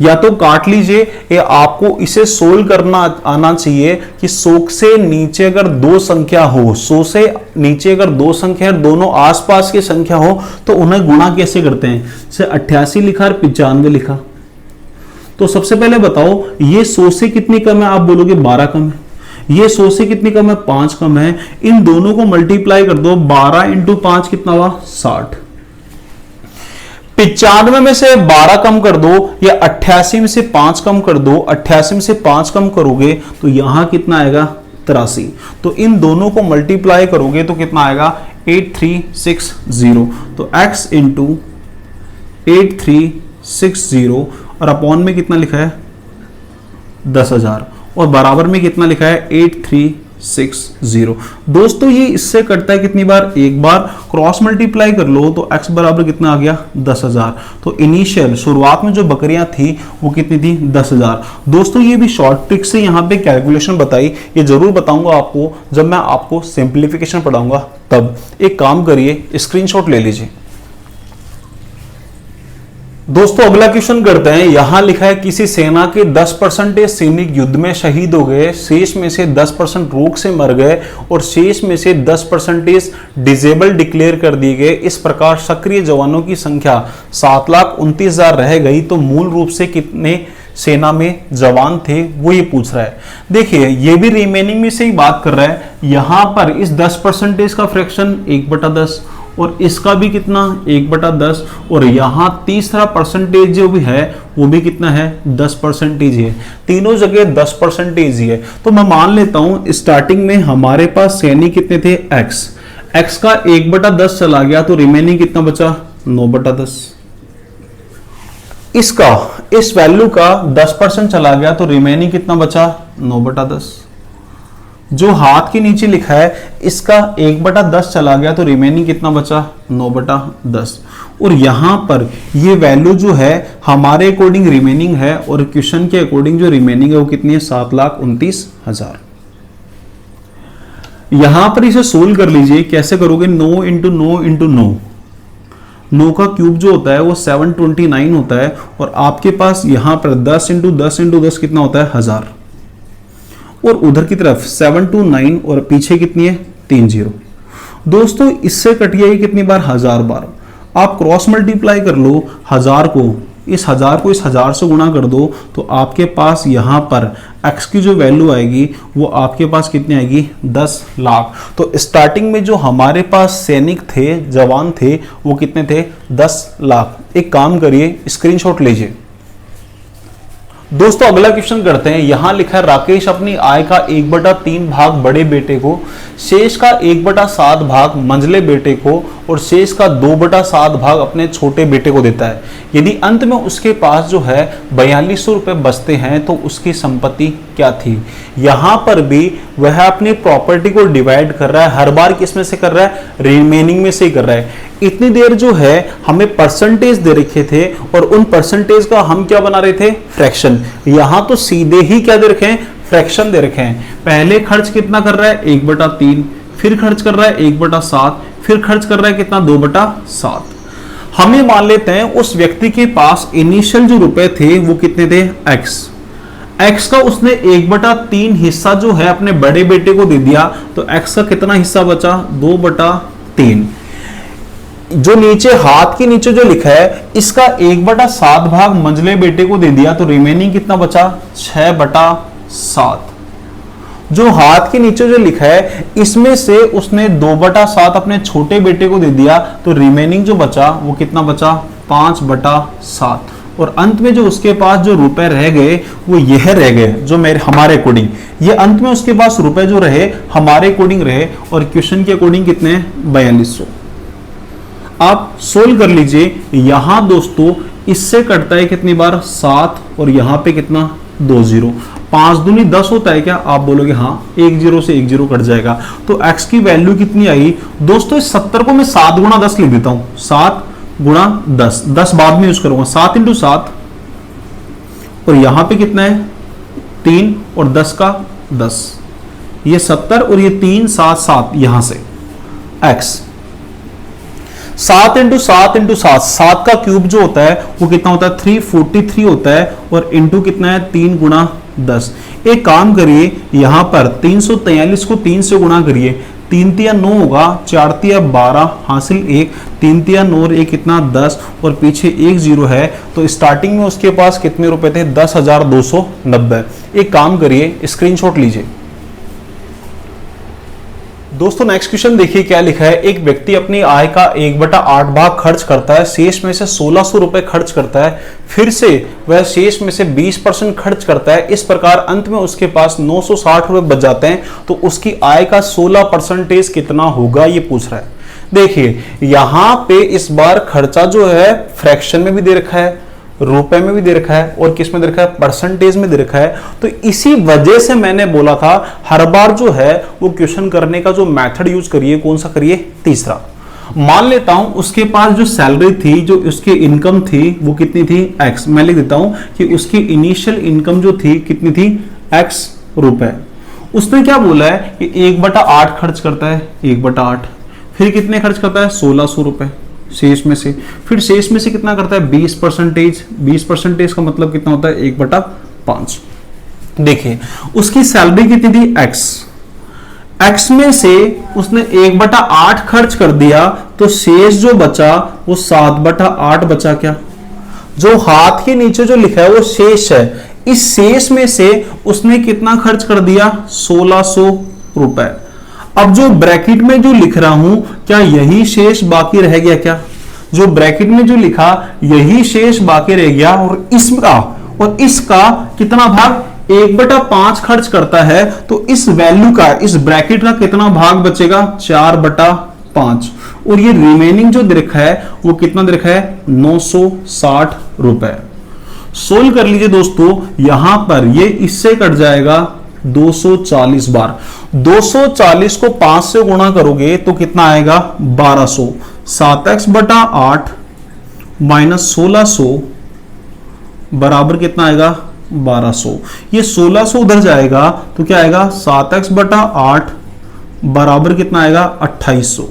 या तो काट लीजिए, या आपको इसे सोल्व करना आना चाहिए कि 100 से नीचे अगर दो संख्या हो, 100 से नीचे अगर दो संख्या दोनों आसपास की संख्या हो तो उन्हें गुणा कैसे करते हैं। जैसे 88 लिखा और 95 लिखा, तो सबसे पहले बताओ ये 100 से कितनी कम है, आप बोलोगे 12 कम है। ये 100 से कितनी कम है 5 कम है। इन दोनों को मल्टीप्लाई कर दो, 12 × 5 कितना हुआ 60। 95 में से 12 कम कर दो, या 88 में से 5 कम कर दो। 88 में से 5 कम करोगे तो यहां कितना आएगा 83। तो इन दोनों को मल्टीप्लाई करोगे तो कितना आएगा 8360। तो x × 8360 और अपॉन में कितना लिखा है 10,000 और बराबर में कितना लिखा है 8360। दोस्तों ये इससे कटता है कितनी बार, एक बार। क्रॉस मल्टीप्लाई कर लो तो x बराबर कितना आ गया 10,000। तो इनिशियल शुरुआत में जो बकरियां थी वो कितनी थी 10,000। दोस्तों ये भी शॉर्ट ट्रिक से यहाँ पे कैलकुलेशन बताई, ये जरूर बताऊंगा आपको जब मैं आपको सिंप्लीफिकेशन पढ़ाऊंगा तब। एक काम करिए स्क्रीनशॉट ले लीजिए। दोस्तों अगला क्वेश्चन करते हैं। यहां लिखा है किसी सेना के 10% सैनिक युद्ध में शहीद हो गए, शेष में से 10% रोग से मर गए और शेष में से 10% डिसेबल डिक्लेयर कर दिए गए। इस प्रकार सक्रिय जवानों की संख्या 7,29,000 रह गई। तो मूल रूप से कितने सेना में जवान थे वो ये पूछ रहा है। देखिए ये भी रिमेनिंग में से ही बात कर रहा है। यहां पर इस 10% का फ्रैक्शन 1/10 और इसका भी कितना 1/10, और यहां तीसरा परसेंटेज जो भी है वो भी कितना है 10% है। तीनों जगह 10% ही है। तो मैं मान लेता हूं स्टार्टिंग में हमारे पास सैनिक कितने थे x का 1/10 चला गया तो रिमेनिंग कितना बचा 9/10। इसका इस वैल्यू का 10% चला गया तो रिमेनिंग कितना बचा 9/10। जो हाथ के नीचे लिखा है इसका 1/10 चला गया तो रिमेनिंग कितना बचा 9/10। और यहां पर ये वैल्यू जो है हमारे अकॉर्डिंग रिमेनिंग है और क्वेश्चन के अकॉर्डिंग जो रिमेनिंग है वो कितनी है 7,29,000। यहां पर इसे सोल्व कर लीजिए। कैसे करोगे 9 × 9 × 9। 9 का क्यूब जो होता है वो 729 होता है और आपके पास यहां पर 10 × 10 × 10 कितना होता है 1000। और उधर की तरफ 729 और पीछे कितनी है 30। दोस्तों इससे कट गया कितनी बार 1000 बार। आप क्रॉस मल्टीप्लाई कर लो, 1000 को इस 1000 से गुणा कर दो तो आपके पास यहां पर x की जो वैल्यू आएगी वो आपके पास कितनी आएगी 10 लाख। तो स्टार्टिंग में जो हमारे पास सैनिक थे जवान थे वो कितने थे 10 लाख। एक काम करिए स्क्रीनशॉट लीजिए। दोस्तों अगला क्वेश्चन करते हैं। यहां लिखा है राकेश अपनी आय का 1/3 भाग बड़े बेटे को, शेष का 1/7 भाग मंझले बेटे को और शेष का 2/7 भाग अपने छोटे बेटे को देता है। यदि अंत में उसके पास जो है 4200 रुपए बचते हैं तो उसकी संपत्ति क्या थी। यहां पर भी वह अपनी प्रॉपर्टी को डिवाइड कर रहा है। हर बार किस में से कर रहा है रिमेनिंग में से ही कर रहा है। इतनी देर जो है हमें परसेंटेज दे रखे थे और उन परसेंटेज का हम क्या बना रहे थे फ्रैक्शन। यहां तो सीधे ही क्या दे रखे हैं फ्रैक्शन दे रखे हैं। पहले खर्च कितना कर रहा है 1/3, फिर खर्च कर रहा है 1/7, फिर खर्च कर रहा है कितना 2/7। हमें मान लेते हैं उस व्यक्ति के पास इनिशियल जो रुपए थे वो कितने थे x का उसने 1/3 हिस्सा जो है अपने बड़े बेटे को दे दिया तो x का कितना हिस्सा बचा 2/3। जो नीचे हाथ के नीचे जो लिखा है इसका 1/7 भाग मंझले बेटे को दे दिया, तो रिमेनिंग कितना बचा? 6/7। जो हाथ के नीचे जो लिखा है इसमें से उसने 2/7 अपने छोटे बेटे को दे दिया, तो रिमेनिंग जो बचा वो कितना बचा? 5/7। और अंत में जो उसके पास जो रुपए रह गए वो यह रह गए, जो मेरे हमारे अकॉर्डिंग, ये अंत में उसके पास रुपए जो रहे हमारे अकॉर्डिंग रहे, और क्वेश्चन के अकॉर्डिंग कितने? 4200। आप सोल्व कर लीजिए। यहां दोस्तों इससे कटता है कितनी बार? 7, और यहां पे कितना? 2 0। 5 दूनी 10 होता है क्या? आप बोलोगे हाँ, 1 0 से 1 0 कट जाएगा। तो x की वैल्यू कितनी आई दोस्तों? इस 70 को मैं 7 गुणा 10 लिख देता हूं। 7 गुणा 10, 10 बाद में यूज करूंगा। 7 × 7, और यहां पे कितना है? 3 और 10 का 10, ये 70 और ये 3 7 7, यहां से x 7 × 7 × 7, 7 का क्यूब जो होता है वो कितना होता है? 343 होता है, और इंटू कितना है? 3 गुणा 10। एक काम करिए, यहां पर 343 को 3 से गुणा करिए। 3 × 9 होगा, 4 × 12 हासिल 1, 3 × 9 और 1 कितना? 10, और पीछे 1 0 है, तो स्टार्टिंग में उसके पास कितने रुपए थे? 10,290। एक काम करिए, स्क्रीनशॉट लीजिए। दोस्तों नेक्स्ट क्वेश्चन देखिए क्या लिखा है। एक व्यक्ति अपनी आय का 1/8 भाग खर्च करता है, शेष में से 1600 रुपए खर्च करता है, फिर से वह शेष में से 20% खर्च करता है। इस प्रकार अंत में उसके पास 960 रुपए बच जाते हैं, तो उसकी आय का 16% कितना होगा, ये पूछ रहा है। देखिए यहां पे इस बार खर्चा जो है फ्रैक्शन में भी दे रखा है, रुपए में भी दे रखा है, और किस में दे रखा है? परसेंटेज में दे रखा है। तो इसी वजह से मैंने बोला था हर बार जो है वो क्वेश्चन करने का जो मेथड यूज करिए, कौन सा करिए? तीसरा। मान लेता हूं उसके पास जो सैलरी थी, जो उसकी इनकम थी वो कितनी थी? x। मैं लिख देता हूं कि उसकी इनिशियल इनकम जो थी कितनी थी? x रुपए। उसने क्या बोला है कि 1/8 खर्च करता है, 1/8। फिर कितने खर्च करता है? 1600 रुपए शेष में से। फिर शेष में से कितना करता है? 20%। 20% का मतलब कितना होता है? 1/5। देखिए उसकी सैलरी कितनी थी? x में से उसने 1/8 खर्च कर दिया, तो शेष जो बचा वो 7/8 बचा। क्या? जो हाथ के नीचे जो लिखा है वो शेष है। इस शेष में से उसने कितना खर्च कर दिया? 1600 रुपए। अब जो ब्रैकेट में जो लिख रहा हूं, क्या यही शेष बाकी रह गया? क्या जो ब्रैकेट में जो लिखा यही शेष बाकी रह गया, और इसका कितना भाग? 1/5 खर्च करता है, तो इस वैल्यू का, इस ब्रैकेट का कितना भाग बचेगा? 4/5। और ये रिमेनिंग जो दे रखा है वो कितना दे रखा है? 960 रुपए। सोल्व कर लीजिए दोस्तों। यहां पर ये इससे कट जाएगा 240 बार। 240 को 5 से गुणा करोगे तो कितना आएगा? 1200। 7x/8 माइनस 1600 बराबर कितना आएगा? 1200। ये 1600 उधर जाएगा तो क्या आएगा? 7x/8 बराबर कितना आएगा? 2800।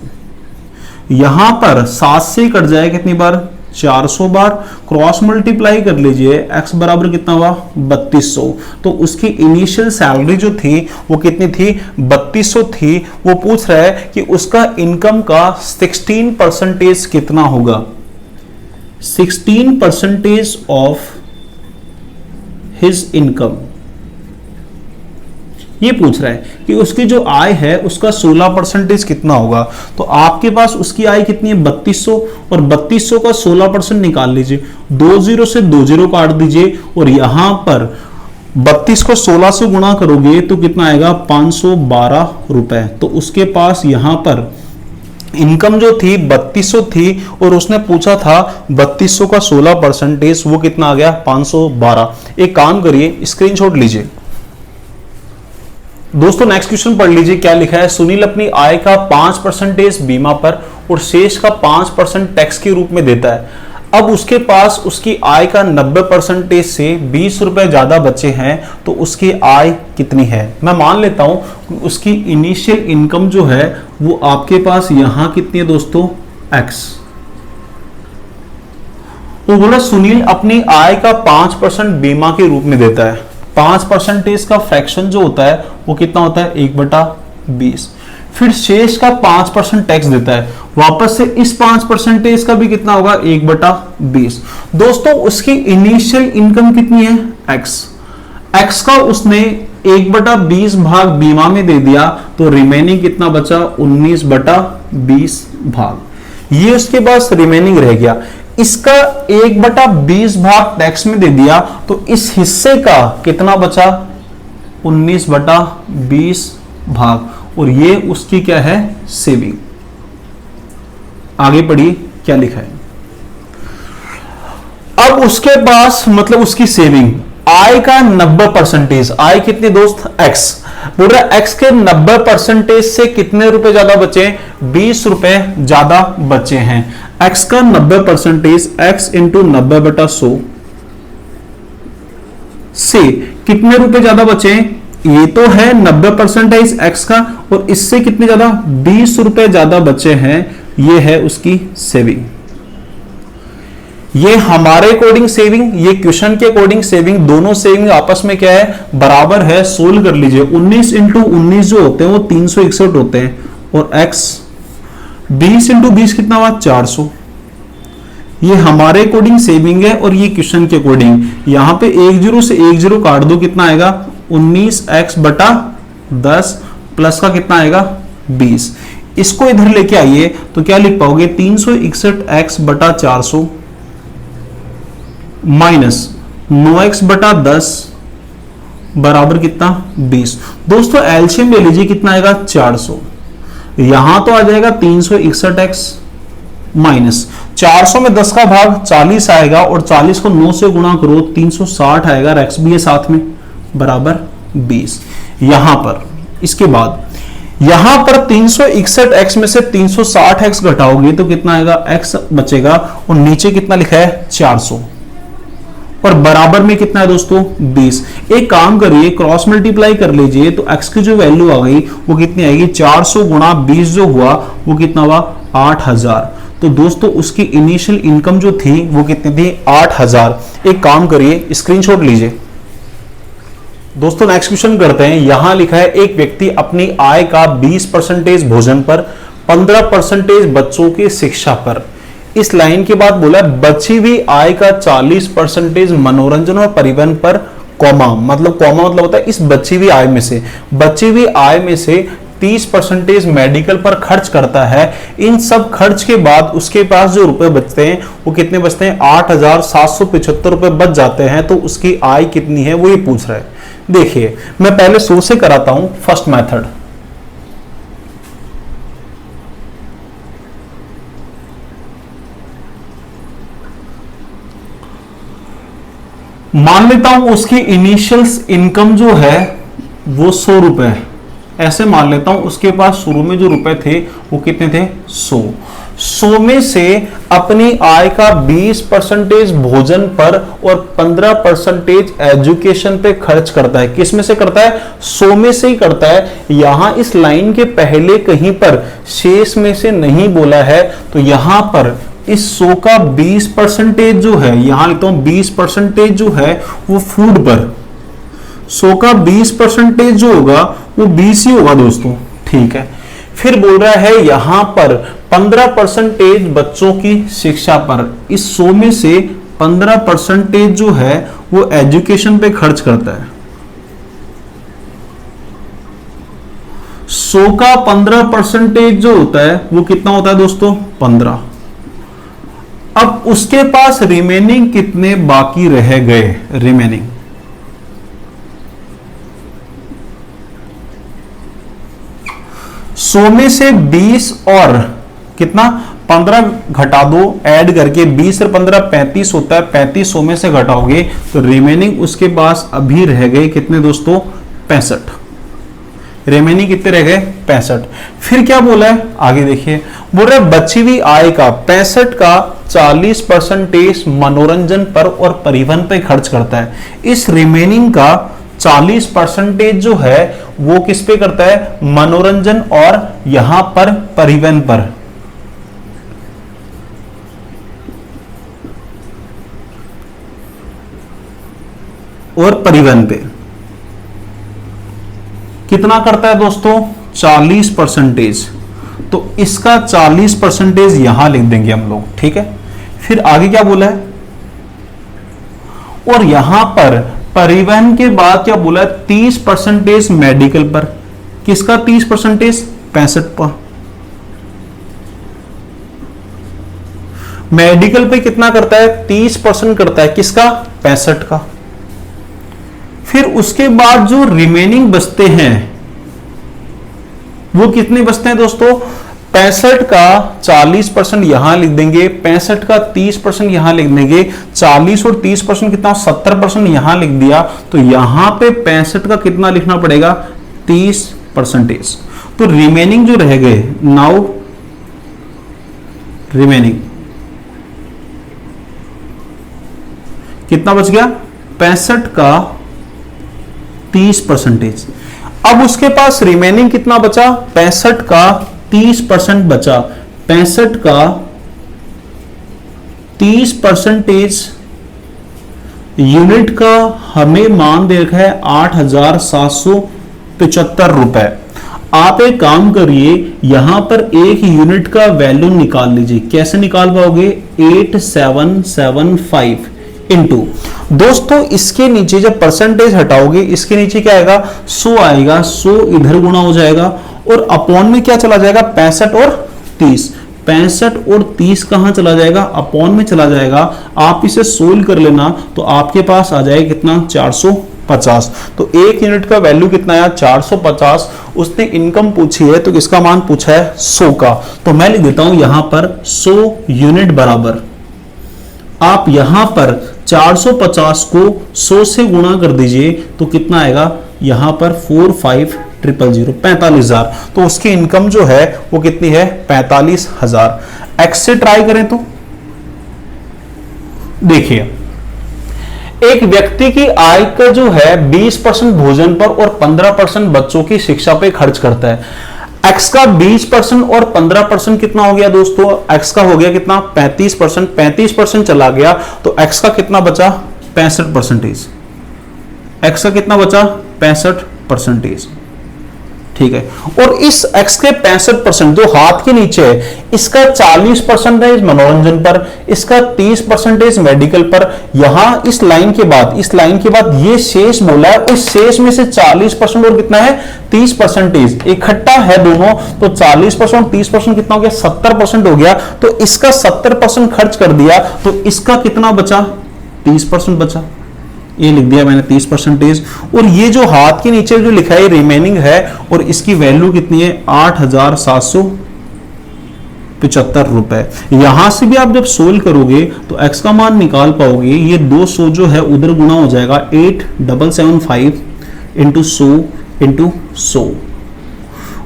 यहां पर 7 से कट जाएगा कितनी बार? 400 बार। क्रॉस मल्टीप्लाई कर लीजिए, x बराबर कितना हुआ? 3200। तो उसकी इनिशियल सैलरी जो थी वो कितनी थी? 3200 थी। वो पूछ रहा है कि उसका इनकम का 16% कितना होगा? 16% ऑफ हिज इनकम, ये पूछ रहा है कि उसकी जो आय है उसका 16% कितना होगा। तो आपके पास उसकी आय कितनी है? 3200, और 3200 का 16% निकाल लीजिए। 2 0 से 2 0 काट दीजिए, और यहां पर 32 को 16 से गुणा करोगे तो कितना आएगा? 512 रुपए। तो उसके पास यहां पर इनकम जो थी 3200 थी, और उसने पूछा था 3200 का 16%, वो कितना आ गया? 512। एक काम करिए, स्क्रीनशॉट लीजिए। दोस्तों नेक्स्ट क्वेश्चन पढ़ लीजिए क्या लिखा है। सुनील अपनी आय का 5% बीमा पर और शेष का 5% टैक्स के रूप में देता है। अब उसके पास उसकी आय का 90% से 20 रुपए ज्यादा बचे हैं, तो उसकी आय कितनी है? मैं मान लेता हूं उसकी इनिशियल इनकम जो है वो आपके पास यहां कितनी है दोस्तों? x। वो बोला सुनील अपनी आय का 5% बीमा के रूप में देता है। 5% का फ्रैक्शन जो होता है वो कितना होता है? 1/20। फिर शेष का 5% टैक्स देता है, वापस से इस 5% का भी कितना होगा 1/20। दोस्तों उसकी इनिशियल इनकम कितनी है x का उसने 1/20 भाग बीमा में दे दिया, तो रिमेनिंग कितना बचा 19/20 भाग। ये उसके पास रिमेनिंग रह गया। इसका 1/20 भाग टैक्स में दे दिया, तो इस हिस्से का कितना बचा 19/20 भाग, और ये उसकी क्या है सेविंग। आगे पढ़िए क्या लिखा है। अब उसके पास मतलब उसकी सेविंग आय का 90%, आय कितनी दोस्त x, बोल रहा x के 90% से कितने रुपए ज्यादा बचे, 20 रुपए ज्यादा बचे हैं। x का 90%, x इंटू 90/100 से कितने रुपए ज्यादा बचे, ये तो है 90% x का, और इससे कितने ज्यादा 20 रुपए ज्यादा बचे हैं, ये है उसकी सेविंग। ये हमारे अकॉर्डिंग सेविंग, ये क्वेश्चन के अकॉर्डिंग सेविंग, दोनों सेविंग आपस में क्या है बराबर है। सोल्व कर लीजिए, 19 इंटू 19 जो होते हैं वो 361 होते हैं, और x 20 इंटू 20 कितना हुआ 400। ये हमारे अकॉर्डिंग सेविंग है, और ये क्वेश्चन के अकॉर्डिंग। यहां पे 1 0 से 1 0 काट दो, कितना आएगा 19x/10 प्लस का कितना आएगा 20। इसको इधर लेके आइए तो क्या लिख पाओगे 361x/400 माइनस 9x/10 बराबर कितना 20। दोस्तों एलसीएम ले लीजिए, कितना आएगा 400। यहां तो आ जाएगा 361x माइनस 400 में 10 का भाग 40 आएगा, और 40 को 9 से गुणा करो 360 आएगा, और x भी है साथ में बराबर 20। यहां पर इसके बाद यहां पर 361x में से 360x घटाओगे तो कितना आएगा x बचेगा, और नीचे कितना लिखा है 400, और बराबर में कितना है दोस्तों 20। एक काम करिए क्रॉस मल्टीप्लाई कर लीजिए, तो x की जो वैल्यू आ गई वो कितनी आएगी 400 गुणा 20 जो हुआ वो कितना हुआ 8000। तो दोस्तों उसकी इनिशियल इनकम जो थी वो कितनी थी 8000। एक काम करिए स्क्रीनशॉट लीजिए। दोस्तों नेक्स्ट क्वेश्चन करते हैं। यहां लिखा है एक व्यक्ति अपनी आय का 20% भोजन पर, 15% बच्चों की शिक्षा पर। इस लाइन के बाद बोला बची हुई आय का 40% मनोरंजन और परिवहन पर, कॉमा मतलब होता है इस बची हुई आय में से 30% मेडिकल पर खर्च करता है। इन सब खर्च के बाद उसके पास जो रुपए बचते हैं वो कितने बचते हैं 8775 रुपए बच जाते हैं। तो उसकी आय कितनी है वो ये पूछ रहा है। देखिए मैं पहले 100 से कराता हूं फर्स्ट मेथड। मान लेता हूं उसकी इनिशियल इनकम जो है वो 100 रुपए है, ऐसे मान लेता हूं। उसके पास शुरू में जो रुपए थे वो कितने थे 100 में से अपनी आय का 20% भोजन पर और 15% एजुकेशन पे खर्च करता है। किस में से करता है 100 में से ही करता है। यहां इस लाइन के पहले कहीं पर शेष में से नहीं बोला है, तो यहां पर इस 100 का 20% जो है, यहां लिखता हूं 20% जो है वो फूड पर, 100 का 20% जो होगा वो 20 ही होगा दोस्तों, ठीक है। फिर बोल रहा है यहां पर 15% बच्चों की शिक्षा पर। इस 100 में से 15% जो है वो एजुकेशन पे खर्च करता है। 100 का 15% जो होता है वो कितना होता है दोस्तों 15। अब उसके पास रिमेनिंग कितने बाकी रह गए, रिमेनिंग 100 में से 20 और कितना 15 घटा दो, ऐड करके 20 और 15 35 होता है। 35 100 में से घटाओगे तो रिमेनिंग उसके पास अभी रह गए कितने दोस्तों 65। रिमेनिंग कितने रह गए 65। फिर क्या बोला है आगे देखिए, बोल रहा है बची हुई आय का 65 का 40% मनोरंजन पर और परिवहन पर खर्च करता है। इस रिमेनिंग का 40% जो है वो किस पे करता है मनोरंजन और यहां पर परिवहन पर। और परिवहन पे कितना करता है दोस्तों 40%, तो इसका 40% यहां लिख देंगे हम लोग, ठीक है। फिर आगे क्या बोला है, और यहां पर परिवहन के बाद क्या बोला है, 30% मेडिकल पर। किसका 30%? 65 पर। मेडिकल पे कितना करता है? 30% करता है। किसका? 65 का। फिर उसके बाद जो रिमेनिंग बचते हैं वो कितने बचते हैं दोस्तों? 65 का 40% यहां लिख देंगे, 65 का 30% यहां लिख देंगे, 40 और 30% कितना? 70% यहां लिख दिया। तो यहां पे 65 का कितना लिखना पड़ेगा? 30%। तो रिमेनिंग जो रह गए, नाउ रिमेनिंग कितना बच गया? 65 का 30%। अब उसके पास रिमेनिंग कितना बचा? 65 का 30% बचा। 65 का 30% यूनिट का हमें मान दे रखा है 8,775 रुपए। आप एक काम करिए, यहां पर एक यूनिट का वैल्यू निकाल लीजिए। कैसे निकाल पाओगे? 8775 इंटू, दोस्तों इसके नीचे जब परसेंटेज हटाओगे, इसके नीचे क्या आएगा? 100 आएगा। 100 इधर गुणा हो जाएगा और अपॉन में क्या चला जाएगा? 65 और 30। 65 और 30 कहां चला जाएगा? अपॉन में चला जाएगा। आप इसे सोल्व कर लेना तो आपके पास आ जाएगा कितना? 450। तो एक यूनिट का वैल्यू कितना आया? 450। उसने इनकम पूछी है तो इसका मान पूछा है 100 का। तो मैं लिख देता हूं यहां पर 100 यूनिट बराबर, आप यहां पर 450 को 100 से गुणा कर दीजिए तो कितना आएगा? यहां पर 45,000, 45,000। तो उसकी इनकम जो है वो कितनी है? 45,000। एक्स से ट्राई करें तो देखिए, एक व्यक्ति की आय का जो है 20% भोजन पर और 15% बच्चों की शिक्षा पे खर्च करता है। एक्स का 20% और 15% कितना हो गया दोस्तों? एक्स का हो गया कितना? 35%। 35% चला गया तो एक्स का कितना बचा? 65%। एक्स का कितना बचा? 65%। ठीक है। और इस एक्स के 65% जो हाथ के नीचे है, इसका 40% मनोरंजन पर, इसका 30% मेडिकल पर। यहां इस लाइन के बाद ये शेष बोला है, उस शेष में से 40% और कितना है? 30% इकट्ठा है दोनों। तो 40% और 30% कितना हो गया? 70% हो गया। तो इसका 70% खर्च कर दिया तो इसका कितना बचा? 30% बचा। ये लिख दिया मैंने 30%। और ये जो हाथ के नीचे जो लिखा है रिमेनिंग है, और इसकी वैल्यू कितनी है? 8,775 रुपए। यहां से भी आप जब सोल्व करोगे तो एक्स का मान निकाल पाओगे। ये 200 जो है उधर गुणा हो जाएगा, 8775 इंटू 100 इंटू 100।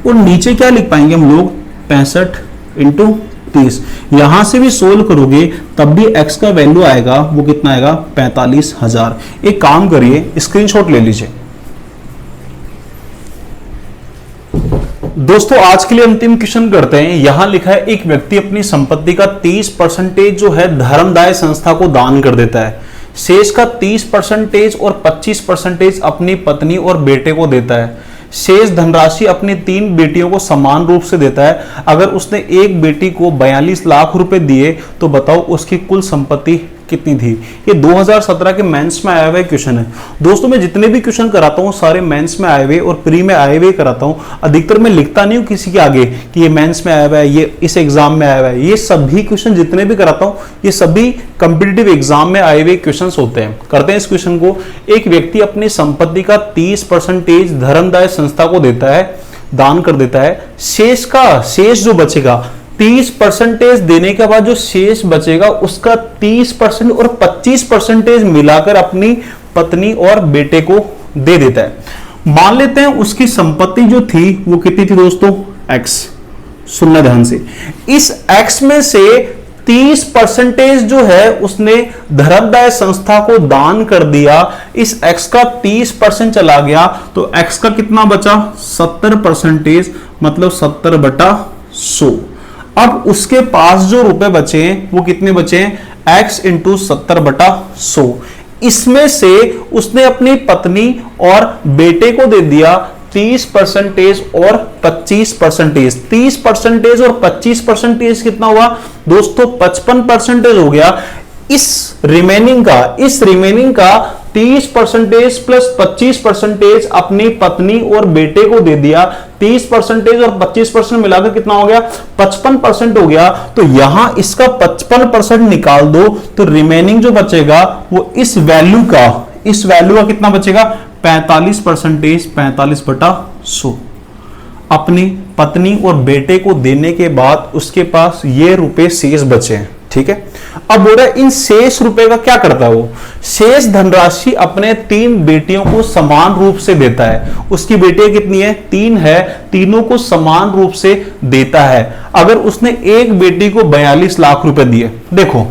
और नीचे क्या लिख पाएंगे हम लोग? 65 इंटू 30। यहां से भी सोल्व करोगे तब भी x का वैल्यू आएगा, वो कितना आएगा? 45,000। एक काम करिए, स्क्रीनशॉट ले लीजिए। दोस्तों आज के लिए अंतिम क्वेश्चन करते हैं। यहां लिखा है एक व्यक्ति अपनी संपत्ति का 30% जो है धर्मदाय संस्था को दान कर देता है। शेष का 30% और 25% अपनी पत्नी और बेटे को देता है। शेष धनराशि अपनी 3 बेटियों को समान रूप से देता है। अगर उसने एक बेटी को 42 लाख रुपए दिए तो बताओ उसकी कुल संपत्ति कितनी थी? ये 2017 के मेंस में आया हुआ क्वेश्चन है। दोस्तों मैं जितने भी क्वेश्चन कराता हूँ सारे मेंस में आए हुए और प्री में आए हुए कराता हूँ। अधिकतर मैं लिखता नहीं हूँ किसी के आगे कि ये मेंस में आया हुआ है, ये इस एग्जाम में आया हुआ है। ये सभी क्वेश्चन जितने भी कराता हूँ ये सभी कंपिटिटिव एग्जाम में आए हुए क्वेश्चन होते हैं। करते हैं इस क्वेश्चन को। एक व्यक्ति अपनी संपत्ति का 30% धर्मदाय संस्था को देता है, दान कर देता है। शेष जो बचेगा 30% देने के बाद जो शेष बचेगा उसका 30% और 25% मिलाकर अपनी पत्नी और बेटे को दे देता है। मान लेते हैं उसकी संपत्ति जो थी वो कितनी थी दोस्तों? x। सुनना ध्यान से, इस x में से 30% जो है उसने धर्मदाय संस्था को दान कर दिया। इस x का 30% चला गया तो x का कितना बचा? 70%, मतलब 70/100। अब उसके पास जो रुपए बचे हैं वो कितने बचे हैं? x into 70/100। इसमें से उसने अपनी पत्नी और बेटे को दे दिया 30% और 25%। 30% और 25% कितना हुआ दोस्तों? 55% हो गया। इस रिमेनिंग का 30% प्लस 25% अपनी पत्नी और बेटे को दे दिया। 30% और 25% मिलाकर कितना हो गया? 55% हो गया। तो यहां इसका 55% निकाल दो तो रिमेनिंग जो बचेगा वो इस वैल्यू का कितना बचेगा? 45%, 45/100 अपनी पत्नी और बेटे को देने के बाद उसके पास ये रुपए शेष बचे हैं। ठीक है, अब बोल रहा है इन शेष रुपए का क्या करता है वो? शेष धनराशि अपने 3 बेटियों को समान रूप से देता है। उसकी बेटियां कितनी है? 3 है, तीनों को समान रूप से देता है। अगर उसने एक बेटी को 42 लाख रुपए दिए, देखो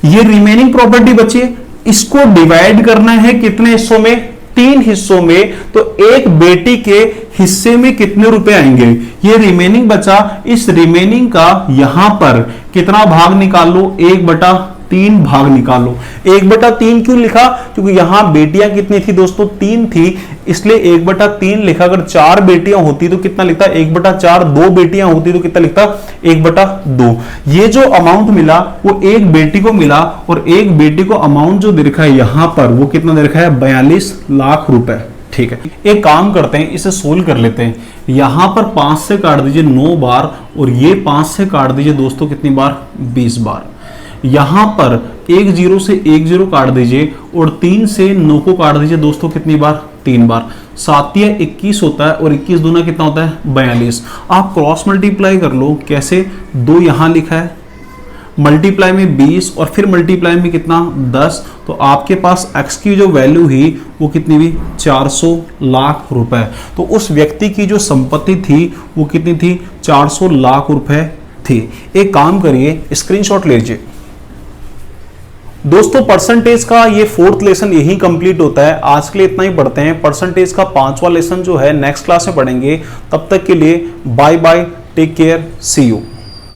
ये रिमेनिंग प्रॉपर्टी बची है, इसको डिवाइड करना है कितने हिस्सों में? 3 हिस्सों में। तो एक बेटी के हिस्से में कितने रुपए आएंगे? ये रिमेनिंग बचा, इस रिमेनिंग का यहां पर कितना भाग निकाल लो? 1/3 भाग निकालो। 1/3 क्यों लिखा? क्योंकि यहां बेटियां कितनी थी दोस्तों? 3 थी, इसलिए 1/3 लिखा। अगर 4 बेटियां होती तो कितना लिखता? 1/4। 2 बेटियां होती तो कितना लिखता? 1/2। ये जो अमाउंट मिला वो एक बेटी को मिला, और एक बेटी को अमाउंट जो दे रखा है यहां पर वो कितना दे रखा है? 42 लाख रुपए। ठीक है, एक काम करते हैं, इसे सोल्व कर लेते हैं। यहां पर 5 से काट दीजिए 9 बार, और ये 5 से काट दीजिए दोस्तों कितनी बार? 20 बार। यहां पर 1 0 से 1 0 काट दीजिए, और 3 से 9 को काट दीजिए दोस्तों कितनी बार? 3 बार। 7 या 21 होता है, और 21 दूना कितना होता है? 42। आप क्रॉस मल्टीप्लाई कर लो। कैसे? 2 यहां लिखा है, मल्टीप्लाई में 20, और फिर मल्टीप्लाई में कितना? 10। तो आपके पास x की जो वैल्यू हुई वो कितनी हुई? 400 लाख रुपए। तो उस व्यक्ति की जो संपत्ति थी वो कितनी थी? 400 लाख रुपए थी। एक काम करिए, स्क्रीनशॉट लीजिए दोस्तों। परसेंटेज का ये 4th लेसन यही कंप्लीट होता है। आज के लिए इतना ही पढ़ते हैं। परसेंटेज का 5वां लेसन जो है नेक्स्ट क्लास में पढ़ेंगे। तब तक के लिए bye bye, take care, see you.